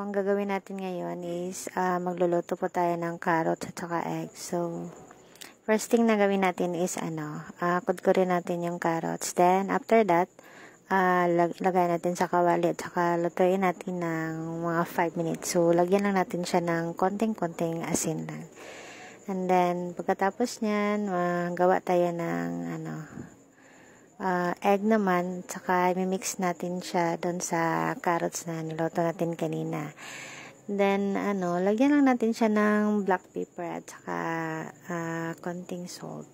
ang gagawin natin ngayon is magluluto po tayo ng carrots at saka egg. So, first thing na gawin natin is kudkurin natin yung carrots. Then, after that, lagay natin sa kawali at saka lutuin natin ng mga 5 minutes. So, lagyan lang natin siya ng konting-konting asin lang. And then, pagkatapos nyan, gawa tayo ng egg naman, saka i-mix natin siya doon sa carrots na niluto natin kanina. Then, lagyan lang natin siya ng black pepper at saka konting salt.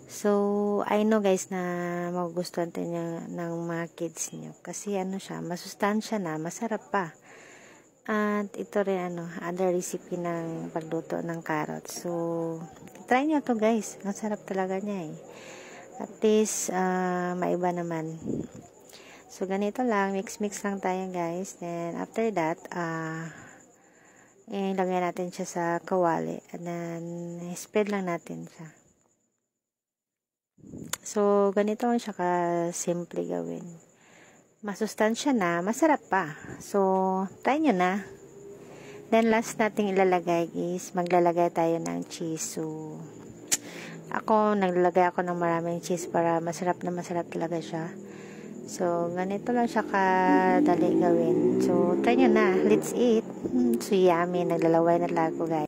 So, I know guys na magugustuhan niyo ng mga kids niyo. Kasi siya, masustansya na, masarap pa. At ito rin other recipe ng pagluto ng carrots. So, try niyo to guys. Ang sarap talaga niya eh. At least, maiba naman. So, ganito lang. Mix-mix lang tayo guys. Then, after that, ilagay natin siya sa kawali. And then, spread lang natin siya. So, ganito siya ka-simple gawin. Masustansya na, masarap pa. So, try nyo na. Then, last nating ilalagay is, maglalagay tayo ng cheese. So, naglalagay ako ng maraming cheese para masarap na masarap talaga siya. So, ganito lang siya kadali gawin. So, try nyo na. Let's eat. So, yummy. Naglalaway na lago, guys.